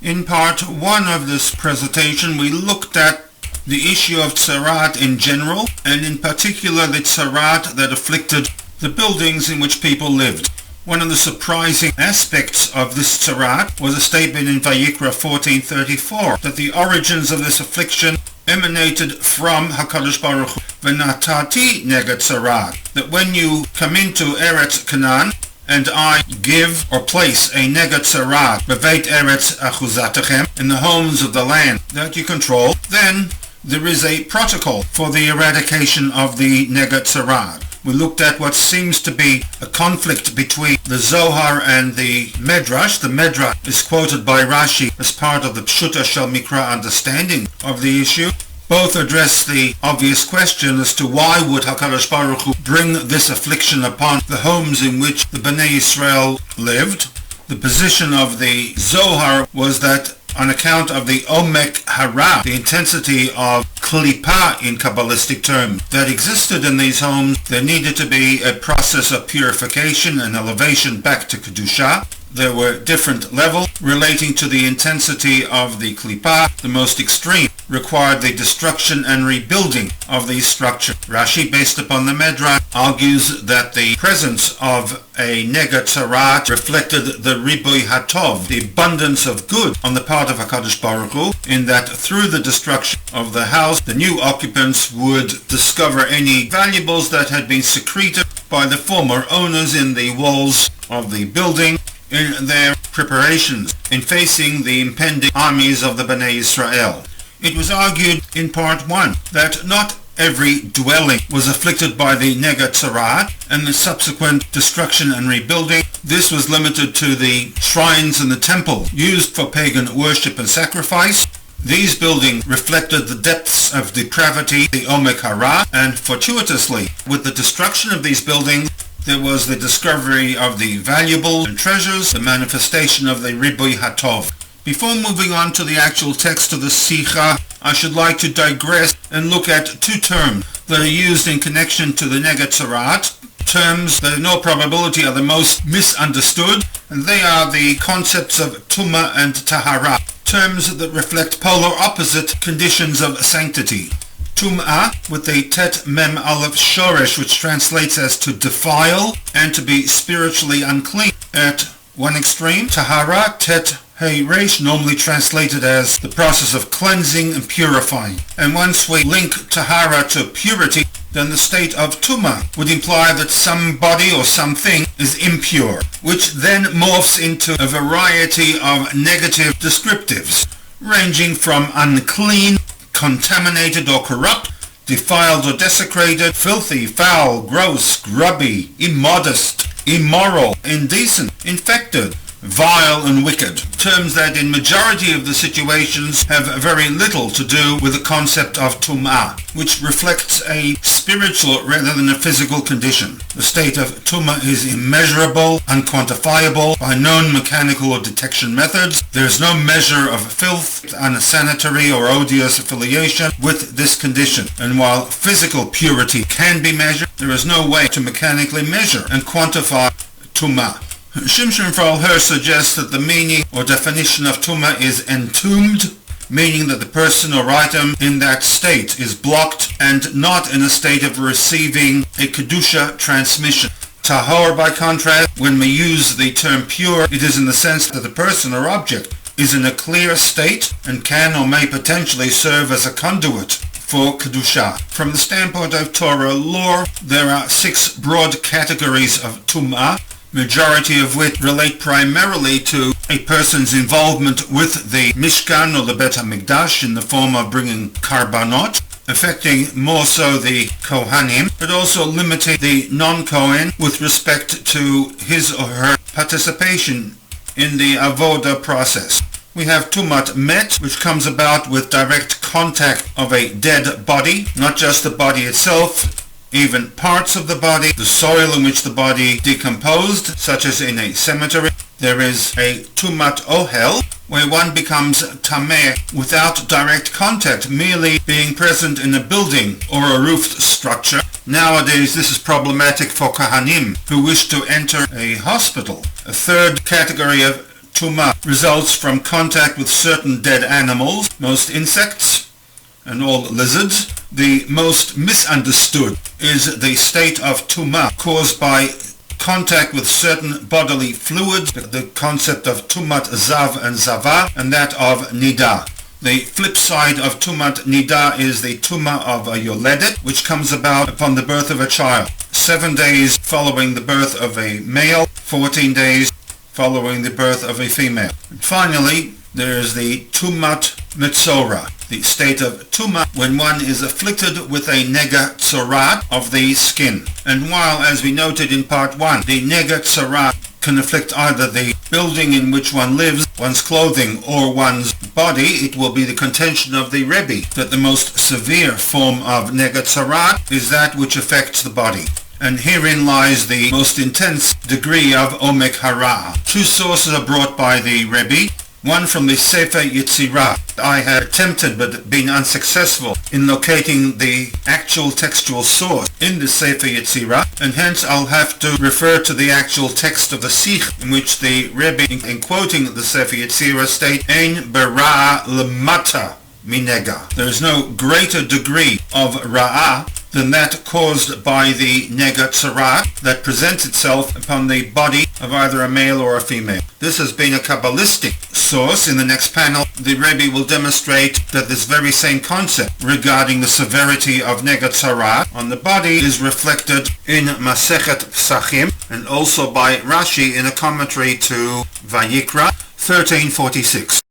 In part 1 of this presentation, we looked at the issue of tzarat in general, and in particular the tzarat that afflicted the buildings in which people lived. One of the surprising aspects of this tzarat was a statement in Vayikra 14:34 that the origins of this affliction emanated from HaKadosh Baruch Hu, V'natati neged tzarat, that when you come into Eretz Canaan, and I give or place a neged tzarat beveit Eretz Achuzatechem, in the homes of the land that you control, then there is a protocol for the eradication of the neged tzarat. We looked at what seems to be a conflict between the Zohar and the Medrash. The Medrash is quoted by Rashi as part of the Pshuta Shel Mikra understanding of the issue. Both address the obvious question as to why would HaKadosh Baruch Hu bring this affliction upon the homes in which the Bnei Yisrael lived. The position of the Zohar was that on account of the Omek Hara, the intensity of Klipa in Kabbalistic terms, that existed in these homes, there needed to be a process of purification and elevation back to Kedusha. There were different levels relating to the intensity of the Klipa. The most extreme required the destruction and rebuilding of these structures. Rashi, based upon the Medrash, argues that the presence of a neged tzarat reflected the Riboy Hatov, the abundance of good on the part of HaKadosh Baruch Hu, in that through the destruction of the house, the new occupants would discover any valuables that had been secreted by the former owners in the walls of the building, in their preparations in facing the impending armies of the Bnei Yisrael. It was argued in part 1 that not every dwelling was afflicted by the neged tzarat and the subsequent destruction and rebuilding. This was limited to the shrines and the temple used for pagan worship and sacrifice. These buildings reflected the depths of depravity, the Omek Hara, and fortuitously, with the destruction of these buildings, there was the discovery of the valuables and treasures, the manifestation of the Riboy Hatov. Before moving on to the actual text of the SICHAH, I should like to digress and look at two terms that are used in connection to the neged tzarat, terms that in all probability are the most misunderstood, and they are the concepts of TOOMAH and Tahara, terms that reflect polar opposite conditions of sanctity. TOOMAH, with the Tet Mem Aleph Shoresh, which translates as to defile and to be spiritually unclean at one extreme. Tahara, Tet Hey Resh, normally translated as the process of cleansing and purifying. And once we link Tahara to purity, then the state of TOOMAH would imply that somebody or something is impure, which then morphs into a variety of negative descriptives, ranging from unclean, contaminated or corrupt, defiled or desecrated, filthy, foul, gross, grubby, immodest, immoral, indecent, infected, vile and wicked, terms that in majority of the situations have very little to do with the concept of TOOMAH, which reflects a spiritual rather than a physical condition. The state of TOOMAH is immeasurable, unquantifiable by known mechanical or detection methods. There is no measure of filth, unsanitary or odious affiliation with this condition, and while physical purity can be measured, there is no way to mechanically measure and quantify TOOMAH. Shimshon Frolher suggests that the meaning or definition of TOOMAH is entombed, meaning that the person or item in that state is blocked and not in a state of receiving a Kedusha transmission. Tahor, by contrast, when we use the term pure, it is in the sense that the person or object is in a clear state and can or may potentially serve as a conduit for Kedusha. From the standpoint of Torah lore, there are 6 broad categories of TOOMAH, majority of which relate primarily to a person's involvement with the Mishkan or the Bet HaMikdash in the form of bringing karbanot, affecting more so the Kohanim, but also limiting the non-Kohen with respect to his or her participation in the Avodah process. We have Tumat Met, which comes about with direct contact of a dead body, not just the body itself, even parts of the body, the soil in which the body decomposed, such as in a cemetery. There is a Tumat Ohel, where one becomes Tameh without direct contact, merely being present in a building or a roofed structure. Nowadays this is problematic for Kohanim who wish to enter a hospital. A third category of TOOMAH results from contact with certain dead animals, most insects and all lizards. The most misunderstood is the state of TOOMAH caused by contact with certain bodily fluids, the concept of tumat zav and zava, and that of nida. The flip side of tumat nida is the tumah of a yoledet, which comes about upon the birth of a child. 7 days following the birth of a male, 14 days following the birth of a female. And finally, there is the tumat metzora, the state of tumah when one is afflicted with a nega tzorat of the skin. And while, as we noted in part 1, the nega tzorat can afflict either the building in which one lives, one's clothing, or one's body, it will be the contention of the Rebbe that the most severe form of nega tzorat is that which affects the body. And herein lies the most intense degree of omek hara. 2 sources are brought by the Rebbe. One from the Sefer Yetzirah. I had attempted but been unsuccessful in locating the actual textual source in the Sefer Yetzirah, and hence I'll have to refer to the actual text of the SICHAH, in which the Rebbe, in quoting the Sefer Yetzirah, states, Ein bera lemata minega. There is no greater degree of ra'ah than that caused by the nega tzorat that presents itself upon the body of either a male or a female. This has been a Kabbalistic source. In the next panel, the Rebbe will demonstrate that this very same concept regarding the severity of nega tzorat on the body is reflected in Masechet Psachim and also by Rashi in a commentary to Vayikra 1346.